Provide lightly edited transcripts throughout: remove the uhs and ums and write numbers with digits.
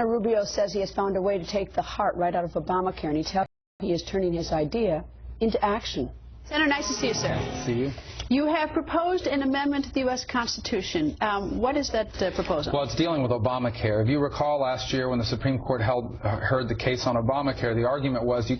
Rubio says he has found a way to take the heart right out of Obamacare, and he is turning his idea into action. Senator, nice to see you, sir. See you. You have proposed an amendment to the U.S. Constitution. What is that proposal? Well, it's dealing with Obamacare. If you recall last year when the Supreme Court heard the case on Obamacare, the argument was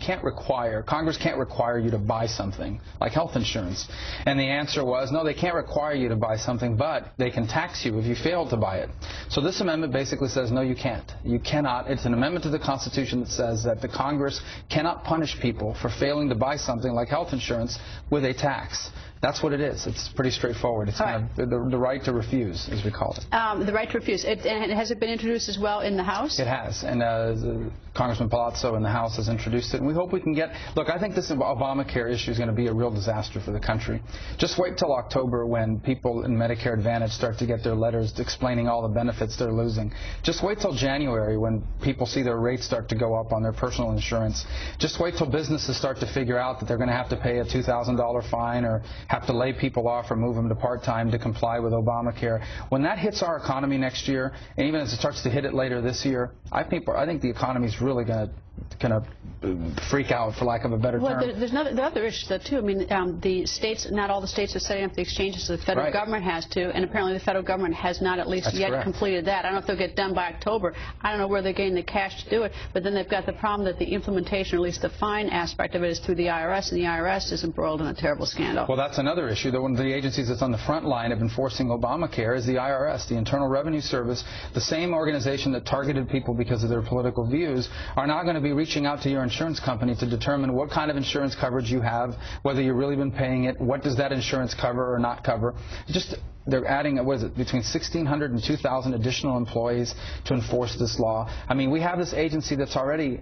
Congress can't require you to buy something like health insurance. And the answer was, no, they can't require you to buy something, but they can tax you if you fail to buy it. So this amendment basically says, no, you can't. You cannot. It's an amendment to the Constitution that says that the Congress cannot punish people for failing to buy something like health insurance with a tax. That's what it is. It's pretty straightforward. It's the right to refuse, as we call it. The right to refuse. Has it been introduced as well in the House? It has. And Congressman Palazzo in the House has introduced it. And we hope we can get... Look, I think this Obamacare issue is going to be a real disaster for the country. Just wait till October when people in Medicare Advantage start to get their letters explaining all the benefits they're losing. Just wait till January when people see their rates start to go up on their personal insurance. Just wait till businesses start to figure out that they're going to have to pay a $2,000 fine or have to lay people off or move them to part-time to comply with Obamacare. When that hits our economy next year, and even as it starts to hit it later this year, I think the economy is really going to freak out, for lack of a better term. Well, there's other issues, though, too. I mean, the states, not all the states are setting up the exchanges, so the federal government has to, and apparently the federal government has not at least yet completed that. I don't know if they'll get done by October. I don't know where they're getting the cash to do it, but then they've got the problem that the implementation, or at least the fine aspect of it, is through the IRS, and the IRS is embroiled in a terrible scandal. Well, that's another issue. One of the agencies that's on the front line of enforcing Obamacare is the IRS, the Internal Revenue Service. The same organization that targeted people because of their political views are now going to be reaching out to your insurance company to determine what kind of insurance coverage you have, whether you've really been paying it, what does that insurance cover or not cover. They're adding, what is it, between 1,600 and 2,000 additional employees to enforce this law. I mean, we have this agency that's already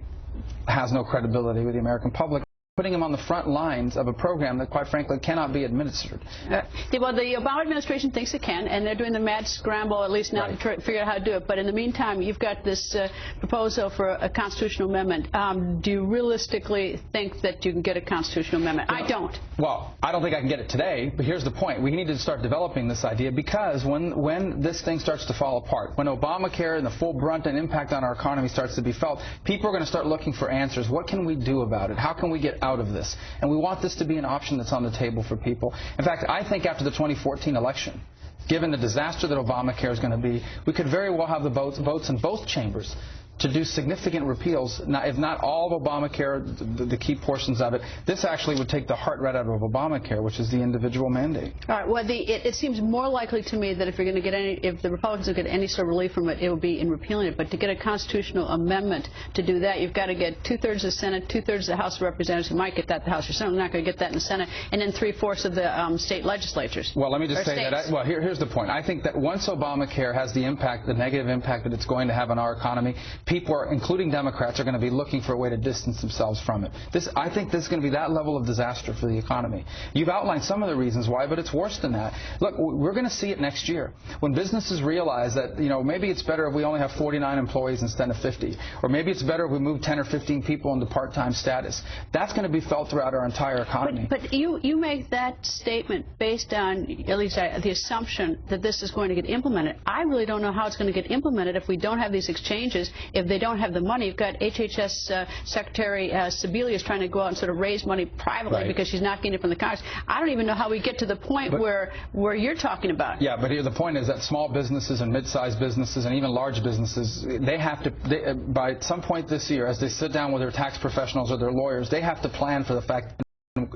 has no credibility with the American public, putting them on the front lines of a program that, quite frankly, cannot be administered. Well, the Obama administration thinks it can, and they're doing the mad scramble, at least now, to try to figure out how to do it. But in the meantime, you've got this proposal for a constitutional amendment. Do you realistically think that you can get a constitutional amendment? I don't. Well, I don't think I can get it today, but here's the point. We need to start developing this idea, because when this thing starts to fall apart, when Obamacare and the full brunt and impact on our economy starts to be felt, people are going to start looking for answers. What can we do about it? How can we get out of this? And we want this to be an option that's on the table for people. In fact, I think after the 2014 election, given the disaster that Obamacare is going to be, we could very well have the votes in both chambers to do significant repeals, if not all of Obamacare, the key portions of it. This actually would take the heart right out of Obamacare, which is the individual mandate. All right. Well, it seems more likely to me that if you're going to get if the Republicans will get any sort of relief from it, it will be in repealing it. But to get a constitutional amendment to do that, you've got to get 2/3 of the Senate, 2/3 of the House of Representatives. You might get that in the House. You're certainly not going to get that in the Senate, and then 3/4 of the state legislatures. Well, let me just say that. Well, here's the point. I think that once Obamacare has the impact, the negative impact that it's going to have on our economy, people are, including Democrats, are going to be looking for a way to distance themselves from it. I think this is going to be that level of disaster for the economy. You've outlined some of the reasons why, but it's worse than that. Look, we're going to see it next year when businesses realize that, maybe it's better if we only have 49 employees instead of 50, or maybe it's better if we move 10 or 15 people into part-time status. That's going to be felt throughout our entire economy. But you make that statement based on, at least the assumption that this is going to get implemented. I really don't know how it's going to get implemented if we don't have these exchanges, if they don't have the money. You've got HHS Secretary Sebelius trying to go out and sort of raise money privately because she's not getting it from the Congress. I don't even know how we get to the point where you're talking about. Yeah, but here the point is that small businesses and mid-sized businesses and even large businesses, they have to, by some point this year, as they sit down with their tax professionals or their lawyers, they have to plan for the fact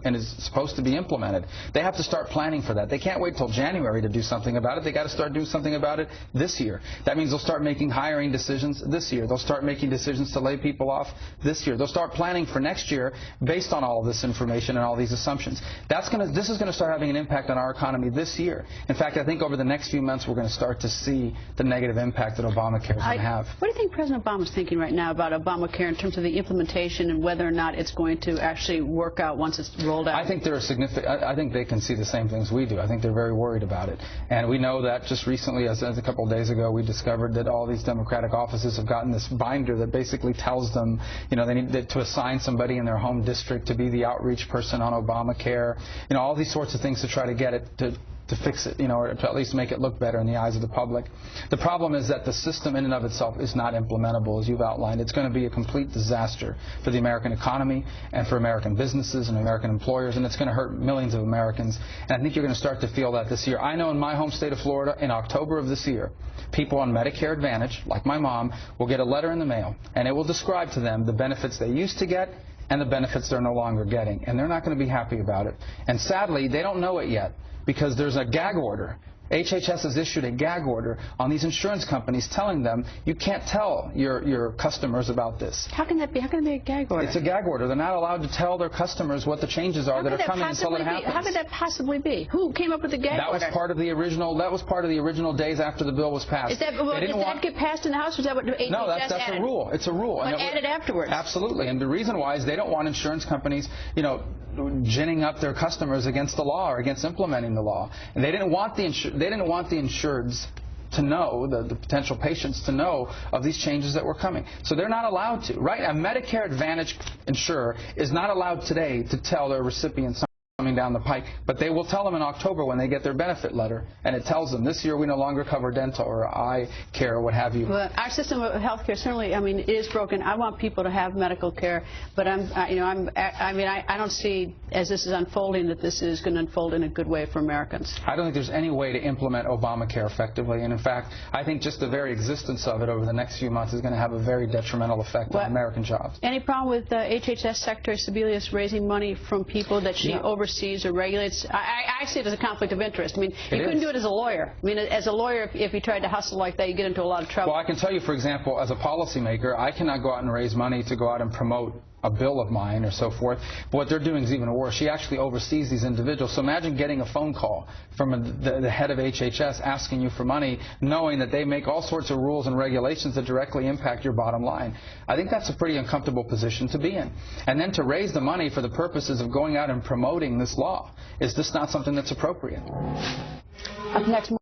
and is supposed to be implemented. They have to start planning for that. They can't wait till January to do something about it. They got to start doing something about it this year. That means they'll start making hiring decisions this year. They'll start making decisions to lay people off this year. They'll start planning for next year based on all of this information and all these assumptions. This is going to start having an impact on our economy this year. In fact, I think over the next few months we're going to start to see the negative impact that Obamacare is going to have. What do you think President Obama's thinking right now about Obamacare in terms of the implementation and whether or not it's going to actually work out once it's rolled out? I think I think they can see the same things we do. I think they're very worried about it. And we know that just recently, as a couple of days ago, we discovered that all these Democratic offices have gotten this binder that basically tells them, they need to assign somebody in their home district to be the outreach person on Obamacare. All these sorts of things to try to get it to to fix it, or to at least make it look better in the eyes of the public. The problem is that the system in and of itself is not implementable, as you've outlined. It's going to be a complete disaster for the American economy and for American businesses and American employers, and it's going to hurt millions of Americans. And I think you're going to start to feel that this year. I know in my home state of Florida, in October of this year, people on Medicare Advantage, like my mom, will get a letter in the mail, and it will describe to them the benefits they used to get and the benefits they're no longer getting. And they're not going to be happy about it. And sadly, they don't know it yet because there's a gag order. HHS has issued a gag order on these insurance companies telling them you can't tell your customers about this. How can that be? How can it be a gag order? It's a gag order. They're not allowed to tell their customers what the changes are that are coming until it happens. How could that possibly be? Who came up with the gag order? That was part of the original days after the bill was passed. Did that get passed in the House? Or is that what HHS No, that's added? a rule. It's a rule. But added afterwards. Absolutely. And the reason why is they don't want insurance companies, ginning up their customers against the law or against implementing the law. And they didn't want the insureds to know, the potential patients to know of these changes that were coming. So they're not allowed to, right? A Medicare Advantage insurer is not allowed today to tell their recipients coming down the pike, but they will tell them in October when they get their benefit letter, and it tells them this year we no longer cover dental or eye care or what have you. Well, our system of health care certainly, it is broken. I want people to have medical care, but I don't see, as this is unfolding, that this is going to unfold in a good way for Americans. I don't think there's any way to implement Obamacare effectively, and in fact, I think just the very existence of it over the next few months is going to have a very detrimental effect on American jobs. Any problem with HHS Secretary Sebelius raising money from people that she oversees or regulates? I see it as a conflict of interest. You couldn't do it as a lawyer. As a lawyer, if you tried to hustle like that, you get into a lot of trouble. Well, I can tell you, for example, as a policymaker, I cannot go out and raise money to go out and promote a bill of mine or so forth. But what they're doing is even worse. She actually oversees these individuals. So imagine getting a phone call from the head of HHS asking you for money, knowing that they make all sorts of rules and regulations that directly impact your bottom line. I think that's a pretty uncomfortable position to be in. And then to raise the money for the purposes of going out and promoting this law, is this not something that's appropriate? Up next.